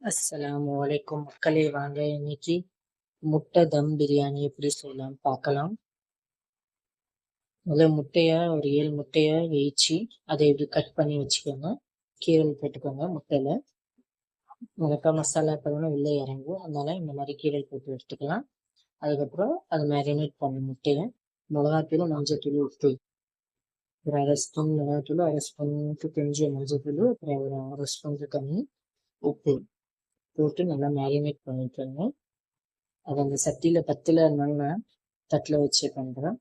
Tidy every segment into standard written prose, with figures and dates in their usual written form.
அஸ்ஸலாமு அலைக்கும் மக்களே, வாங்க இன்னைக்கு முட்டை தம் பிரியாணி எப்படி செய்யலாம் பார்க்கலாம். முதல்ல முட்டையை ஒரு 7 முட்டையை வேயிச்சு அதை இப்படி கட் பண்ணி வச்சுக்கோங்க. கீரல் போட்டுக்கோங்க. முட்டையில உங்களுக்கு மசாலா பழம் உள்ளே இறங்கும், அதனால இந்த மாதிரி கீரல் போட்டு எடுத்துக்கலாம். அதுக்கப்புறம் அதை மேரினேட் பண்ண முட்டையை மிளகாத்தூள், மஞ்சத்தூள், உப்பு, ஒரு அரை ஸ்பூன் மிளகாத்தூள், அரை ஸ்பூனுக்கு கொஞ்சம் மஞ்சத்தூள், அப்புறம் ஒரு அரை ஸ்பூனுக்கு கம்மி உப்பு போட்டு நல்லா மேரினேட் பண்ணிக்கோங்க. அது அந்த சட்டியில பத்துல நல்லா தட்டில் வச்சு பண்றேன்.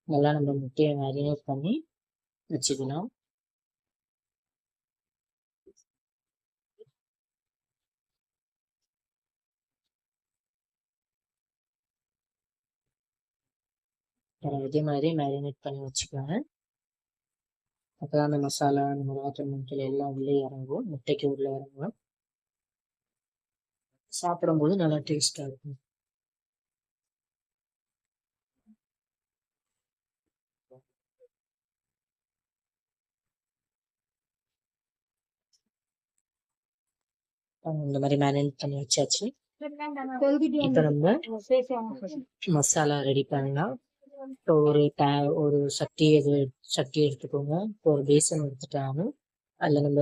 நல்லா நம்ம முட்டையை மேரினேட் பண்ணி வச்சுக்கலாம். இதே மாதிரி மேரினேட் பண்ணி வச்சுக்கோங்க. அப்பதான் அந்த மசாலா, அந்த மிளகாத்தூள், மஞ்சள் எல்லாம் உள்ளே இறங்கும், முட்டைக்கு உள்ளே இறங்கும். சாப்பிடும்போது நல்லா டேஸ்டா இருக்கும். இந்த மாதிரி மேரினேட் பண்ணி வச்சாச்சு. இப்போ நம்ம மசாலா ரெடி பண்ணலாம். இப்போ ஒரு சட்டி எடுத்துக்கோங்க. இப்போ ஒரு பேசன் எடுத்துட்டாலும் அதில் நம்ம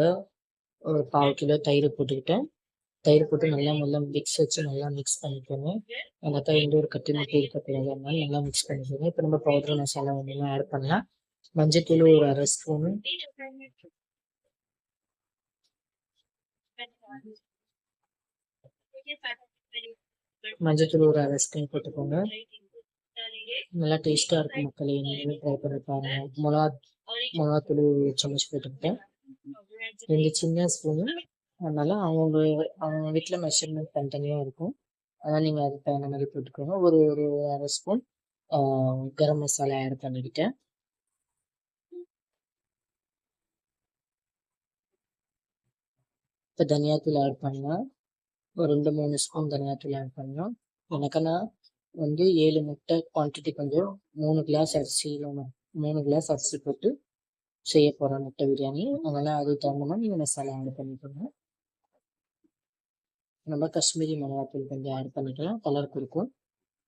ஒரு 1/4 கிலோ தயிர் போட்டுக்கிட்டேன். தயிர் போட்டு நல்லா மிக்ஸ் வச்சு நல்லா மிக்ஸ் பண்ணிக்கோங்க. அந்த தயிர் ஒரு கட்டி முட்டை இருக்கக்கூடாது, அதனால நல்லா மிக்ஸ் பண்ணிக்கோங்க. இப்போ நம்ம பவுடர் மசாலா ஒன்றுலாம் ஆட் பண்ணலாம். மஞ்சத்தூள் ஒரு அரை ஸ்பூனு, மஞ்சத்தூள் ஒரு அரை ஸ்பூன் போட்டுக்கோங்க. நல்லா டேஸ்டா இருக்கும் மக்களே, நீங்களும் ட்ரை பண்ணி பாருங்க. மிளகாத்தூள் சமச்சு போட்டுக்கிட்டேன், 2 சின்ன ஸ்பூனு. அதனால அவங்க வீட்டில் மெஷர்மெண்ட் தனித்தனியாக இருக்கும், அதனால் நீங்கள் அதுக்கு தகுந்த மாதிரி போட்டுக்கோங்க. ஒரு அரை ஸ்பூன் கரம் மசாலா ஆட் பண்ணிக்கிட்டேன். இப்போ தனியாத்தூள் ஆட் பண்ணலாம். ஒரு 2-3 ஸ்பூன் தனியாத்தூள் ஆட் பண்ணலாம். எனக்குன்னா 7 முட்டை குவான்டிட்டி கொஞ்சம் 3 கிளாஸ் அரிசி போட்டு செய்ய போகிறேன் முட்டை பிரியாணி. அதனால் அதுக்கு தகுந்த மாதிரி நீங்கள் மசாலா ஆட் பண்ணிக்கோங்க. நம்ம காஷ்மீரி மிளகாத்தூள் கொஞ்சம் ஆட் பண்ணிக்கலாம், கலர் கொடுக்கும்.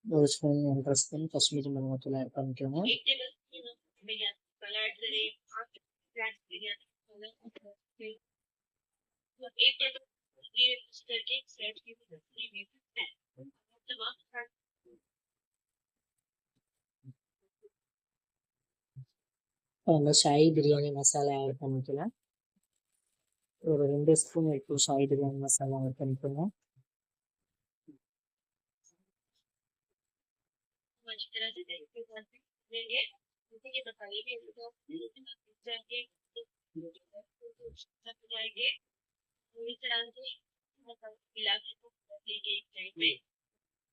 1 ஸ்பூன் 1.5 ஸ்பூன் காஷ்மீரி மிளகாத்தூள் ஆட் பண்ணிக்கோங்க. நம்ம ஷாஹி பிரியாணி மசாலா ஆட் பண்ணிக்கலாம். ஒரு 2 ஸ்பூன் இருக்கும் ஷாஹி பிரியாணி மசாலா ஆட் பண்ணிக்கோங்க.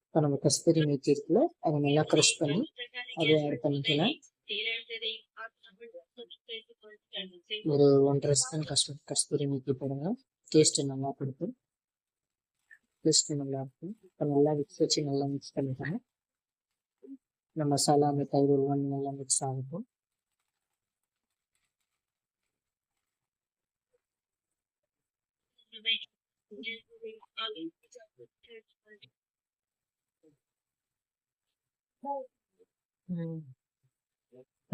இப்போ நம்ம கஸ்தூரி மேத்தி இருக்குல்ல, அதை நல்லா க்ரஷ் பண்ணி அதை ஆட் பண்ணிக்கலாம். ஒரு 1.5 ஸ்பூன் கஸ்தூரி மேத்தி போடுங்க, டேஸ்ட்டு நல்லா கொடுக்கும். டேஸ்ட்டு நல்லா இருக்கும். இப்போ நல்லா மிக்ஸ் வச்சு நல்லா மிக்ஸ் பண்ணிக்கலாம். இந்த மசாலா அந்த தயிர் நல்லா மிக்ஸ் ஆகும்.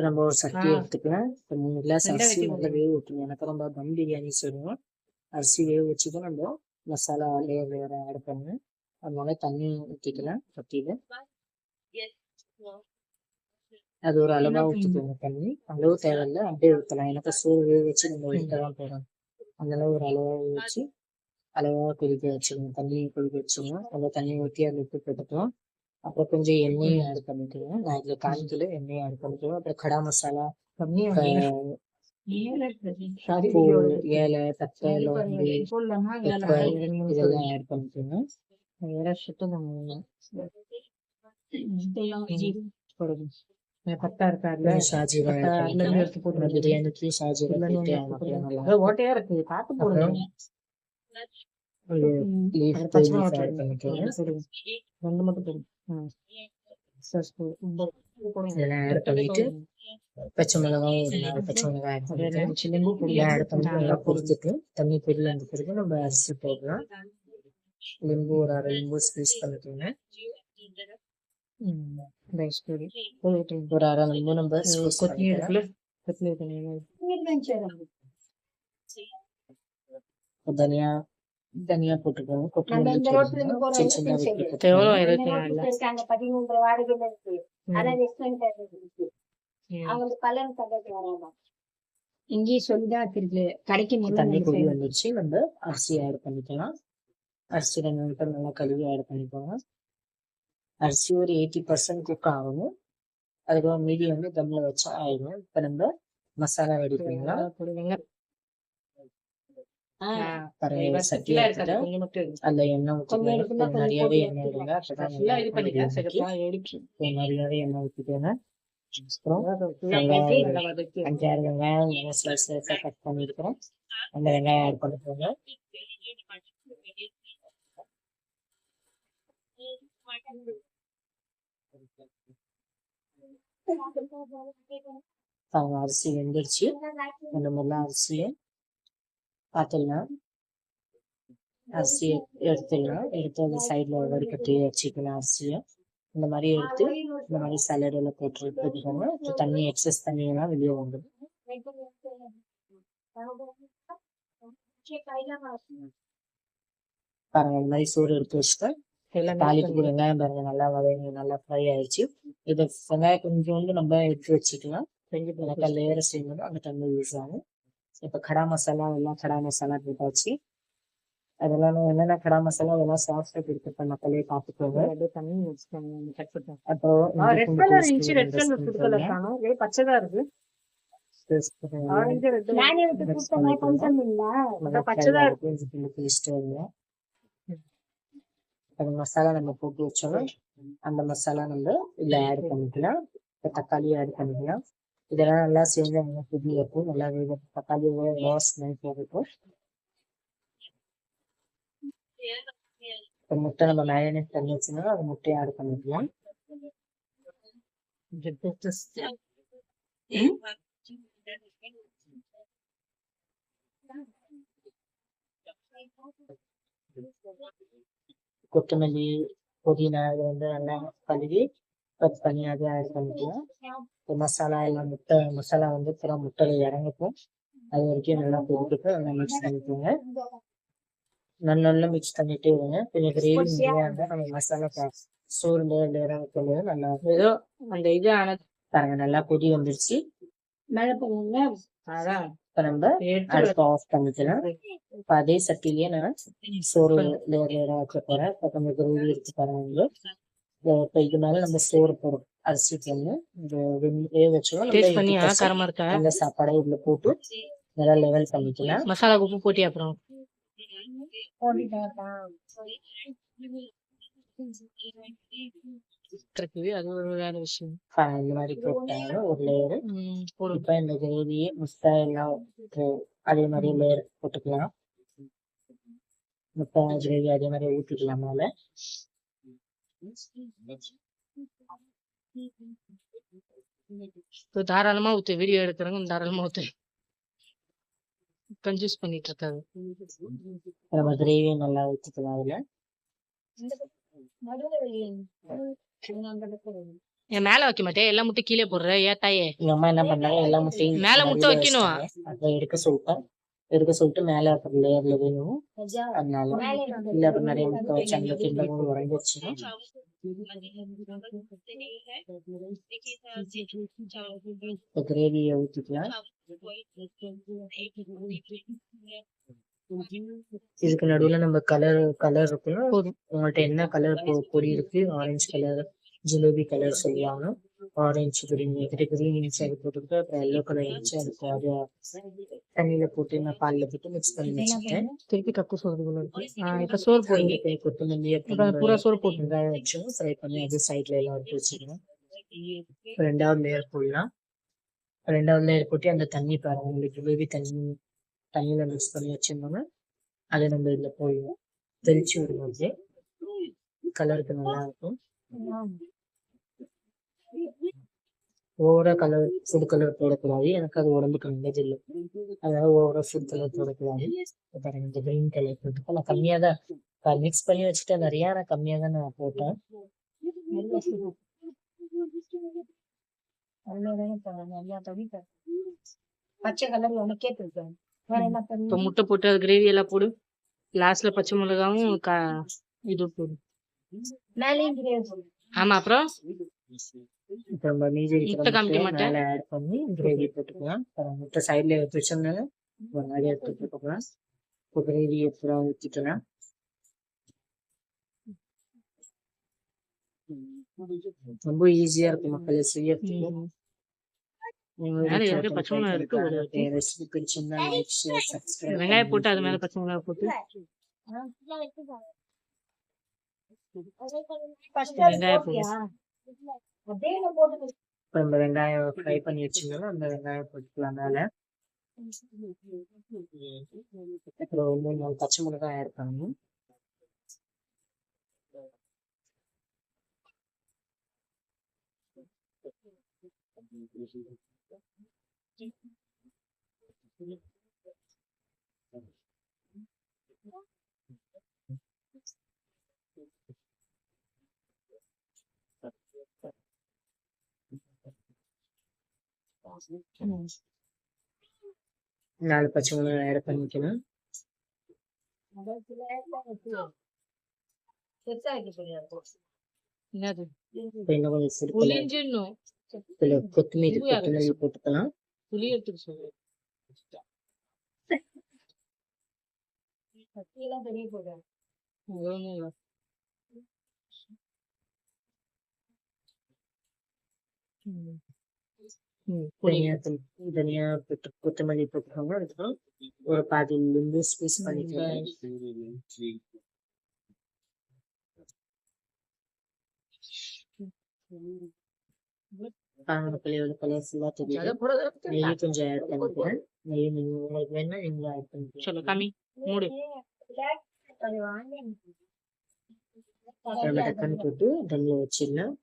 நம்ம ஒரு சட்டி எடுத்துக்கலாம். இப்போ 3 கிளாஸ் அரிசி நல்லா வேக ஊற்றுங்க. எனக்கு ரொம்ப தம் பிரியாணி செய்யணும். அரிசி வேக வச்சுதான் நம்ம மசாலா லேயர் ஆட் பண்ணுவேன். அதனால தண்ணி ஊற்றிக்கலாம் சட்டியில். அது ஒரு அளவாக ஊற்றிக்கோங்க. தண்ணி அளவு தேவையில்லை, அப்படியே ஊற்றலாம். எனக்கு சோறு வேக வச்சு நம்ம எடுக்க தான் போகிறோம், அதனால ஒரு அளவாக வச்சு அளவாக கொதிக்க வச்சுக்கணும். தண்ணி கொதிக்க வச்சுக்கணும். நல்லா தண்ணி ஊற்றி அதில் உப்பு போட்டுக்கலாம். அப்புறம் கொஞ்சம் எண்ணெயும் ஆட் பண்ணிக்குவேன். நான் இதில் காய்ச்சல எண்ணெயும் ஆட் பண்ணிக்குவேன். அப்புறம் கடா மசாலா, ஏலை, பட்டை, லவங்கு, இதெல்லாம் ஆட் பண்ணிக்குவேன். பிரியாணிக்கு ஷாஜீரா ஓட்டையா இருக்கு, பார்த்து போடுங்க. இதெல்லாம் ஆட் பண்ணிட்டு பச்சை மிளகாய் ஒரு 4 பச்சை மிளகாய் ஆட் பண்ணிக்கலாம். எல்லாம் ஆட் பண்ணிட்டு நல்லா பொரிச்சிட்டு தண்ணி கொதில அந்த பிறகு நம்ம அரிசி போடலாம். லிம்பு ஒரு 1/2 லிம்பு ஸ்க்வீஸ் பண்ணிக்கோங்க. ஒரு 1/2 லிம்பு நம்ம ஸ்க்வீஸ் பண்ணிக்கலாம். தனியா தனியா போட்டுக்கோங்க. கொத்தமல்லி சின்ன சின்ன வெட்டி இங்கேயும் சொல்லிதான் இருக்கு கடைக்கு தண்ணி கொதி வந்துருச்சு. நம்ம அரிசி ஆட் பண்ணிக்கலாம். அரிசி 2 நிமிஷம் நல்லா கழுவி ஆட் பண்ணிக்கோங்க. அரிசி ஒரு 80% குக் ஆகணும். அதுக்கப்புறம் மீதி வந்து தம்ல வச்சா ஆயிடும். இப்ப நம்ம மசாலா ரெடி பண்ணலாம். சட்டி அதுல எண்ணெய் ஊற்றிக்கோங்க. நிறையவே எண்ணெய் விடுங்க. நிறையவே எண்ணெய் ஊற்றிக்கோங்க. அப்புறம் 5-6 வெங்காயம் ஸ்லைஸ் ஸ்லைஸா கட் பண்ணிருக்கிறோம். அந்த வெங்காயம் ஆட் பண்ணிக்கோங்க. அரிசி வெந்துருச்சு. இந்த மாதிரிலாம் அரிசியை பார்த்துக்கலாம். அரிசியை எடுத்துக்கலாம். எடுத்து அந்த சைட்ல வடிகட்டி வச்சுக்கலாம். அரிசியை இந்த மாதிரி எடுத்து இந்த மாதிரி சலடையில போட்டு எடுத்துக்கோங்க. தண்ணி எக்ஸஸ் தண்ணியெல்லாம் வெளியே வந்துடும். பாருங்க இந்த மாதிரி சோறு எடுத்து வச்சுட்டேன். தாளிப்புக்கு வெங்காயம் பாருங்க நல்லா வதங்கி நல்லா ஃப்ரை ஆயிடுச்சு. இதை வெங்காயம் கொஞ்சோண்டு நம்ம எடுத்து வச்சுக்கலாம். நல்லா லேயரை செய்யணும். அந்த தண்ணி யூஸ் ஆகும். இப்ப கடா மசாலா போட்டாச்சு. அதெல்லாம் என்னென்ன கடா மசாலா அதெல்லாம் சாஃப்டா கொடுத்துருக்க மக்களே பார்த்துக்கோங்க. பச்சைதான் இருக்கு. மசாலா நம்ம போட்டு வச்சோம். அந்த மசாலா நம்ம இதுல ஆட் பண்ணிக்கலாம். தக்காளி ஆட் பண்ணிக்கலாம். இதெல்லாம் நல்லா சேர்ந்து புதிய இருக்கும். நல்லா தக்காளி வாசனை போகும். முட்டை நம்ம மேரினேட் பண்ணி வச்சுன்னா அது முட்டையை ஆட் பண்ணிக்கலாம். கொத்தமல்லி புதினா இது வந்து நல்லா கழுவி கட் பண்ணி அதை ஆட் பண்ணிக்கலாம். மசாலா எல்லாம் மசாலா வந்து முட்டையில இறங்கிக்கும். அது வரைக்கும் நல்லா போட்டுட்டு நல்லா மிக்ஸ் பண்ணிக்கோங்க. நல்லா மிக்ஸ் பண்ணிட்டே இருங்க. கொஞ்சம் கிரேவி நிறையா இருந்தா நம்ம மசாலா சோறு லேயரா வைக்கிறது நல்லா ஏதோ அந்த இது ஆனது பாருங்க. நல்லா கொதி வந்துருச்சு. இப்ப நம்ம அடுப்பு ஆஃப் பண்ணிக்கலாம். இப்ப அதே சட்டிலேயே நான் சோறு லேயரா வைக்க போறேன். இப்ப கொஞ்சம் கிரேவி எடுத்து பாருங்க. இப்ப இது மேல நம்ம சோறு போடுறோம். அரிசி பண்ணு வச்சோம். அந்த சாப்பாடை இதுல போட்டு நல்லா லெவல் பண்ணிக்கலாம். மசாலா உப்பு போட்டி அப்புறம் அது ஒரு வேற விஷயம். இந்த மாதிரி போட்டாங்க ஒரு லேயரு. இப்ப இந்த கிரேவி முட்டை எல்லாம் அதே மாதிரி லேயர் போட்டுக்கலாம். முட்டை கிரேவி அதே மாதிரி ஊற்றிக்கலாம் மேல. தாராளமா ஊத்து. வீடியோ எடுக்கிறவங்க தாராளமா ஊத்து. கன்ஃபியூஸ் பண்ணிட்டு இருக்காது. நம்ம கிரேவி நல்லா ஊற்றிக்கலாம். அதுல என் மேல வைக்க மாட்டேன். எல்லா முட்டை கீழே போடுற. ஏன் தாயே எங்க அம்மா என்ன பண்ணாங்க, எல்லா முட்டையும் மேல முட்டை வைக்கணும். அப்புறம் எடுக்க சொல்லிட்டு மேல அப்புறம் லேயர்ல வேணும். அதனால இல்ல அப்புறம் நிறைய முட்டை வச்சு அந்த கிண்ட உடஞ்சிருச்சு. கிரேவியை ஊற்றிக்கலாம். இதுக்கு நடுவுல நம்ம கலர் இருக்குன்னா உங்கள்ட்ட என்ன கலர் பொடி இருக்கு, ஆரஞ்சு கலர், ஜிலேபி கலர் சொல்லுவாங்க. ஆரஞ்சு கிரீன் சரி போட்டுக்கிட்டு அப்புறம் எல்லோ கலர் இருந்துச்சு. அதுக்கு அது தண்ணியில போட்டு நான் பால்ல போட்டு மிக்ஸ் பண்ணி வச்சுட்டேன். திருப்பி கப்பு சோறு போல இருக்கு. இப்ப சோறு போடுங்க. கொத்தமல்லி பூரா சோறு போட்டு வெங்காயம் வச்சு ஃப்ரை பண்ணி அது சைட்ல எல்லாம் எடுத்து வச்சுக்கணும். 2வது லேயர் போடலாம். 2வது லேயர் போட்டு அந்த தண்ணி பாருங்க, உங்களுக்கு பேபி தண்ணியில மிக்ஸ் பண்ணி வச்சிருந்தோம்னா அதை நம்ம இதுல போயிடும். தெளிச்சு விடும்போது கலருக்கு நல்லா இருக்கும். ஓவரா கலர் ஃபுட் கலர் போடக்கூடாது, எனக்கு அது உடம்புக்கு நல்லது இல்லை. அதனால ஓவரா ஃபுட் கலர் போடக்கூடாது. இப்ப பாருங்க, இந்த கிரீன் கலர் போட்டுக்கோ. நான் கம்மியா தான் மிக்ஸ் பண்ணி வச்சுட்டேன் நிறைய, நான் கம்மியா தான் நான் போட்டேன். பச்சை கலர் உனக்கே பிடிக்கும். வேற என்ன இப்போ பண்ணு? முட்டை போட்டு அது கிரேவி எல்லாம் போடு. லாஸ்ட்ல பச்சை மிளகாவும் இது போடு. மேலேயும் கிரேவி போடு. ஆமா, அப்புறம் இப்ப நம்ம மீதி இருக்கிற முட்டை காமிக்க முட்டையை மாட்டேன். மேல ஆட் பண்ணி கிரேவி போட்டுக்கலாம். அப்புறம் முட்டை சைட்ல எடுத்து வச்சோம்னால ஒரு மாதிரி எடுத்து போட்டுக்கலாம். இப்போ கிரேவி எப்படா ஊற்றிக்கலாம். ரொம்ப ஈஸியா இருக்கும் மக்களே செய்யறதுக்கு. ம். நீங்க மேல வீட்ல ஏற்கனவே பச்சை மிளகா இருக்கு, ஒரு வாட்டி. ரெசிபி பிடிச்சிருந்தா லைக் ஷேர் சப்ஸ்கிரைப் வெங்காயம் போட்டு அது மேல பச்சை மிளகா போட்டு வெங்காயம் போடு. இப்போ நம்ம வெங்காயம் ஃப்ரை பண்ணி வச்சிருந்தோம், அந்த வெங்காயம் போட்டுக்கலாம் மேல. அப்புறம் 3-4 பச்சை மிளகாய் ஆட் பண்ணணும். ம். 4 பச்சை மிளகாய் ஆட் பண்ணிக்கலாம். என்னது இப்போ இன்னும் கொஞ்சம் சிறுப்பில் புளிஞ்சிடணும். கொத்தமல்லி போட்டுக்கலாம். புளி எடுத்துக்க சொல்லு. ஒண்ணும் இல்ல. ம். புளி. தனியா போட்டு கொத்தமல்லி போட்டுக்கோங்க. அதுக்கப்புறம் ஒரு பாதி லிம்பு ஸ்பீஸ் பண்ணிக்கலாம். மக்களோட கலர் ஃபுல்லா தெரியும். நெய் கொஞ்சம் ஆட் பண்ணிக்கிறேன். நெய் உங்களுக்கு வேணா நீங்க ஆட் பண்ணிக்கலாம். சொல்லு காமி, மூடு. டக்குன்னு போட்டு தம்ல வச்சிடலாம்.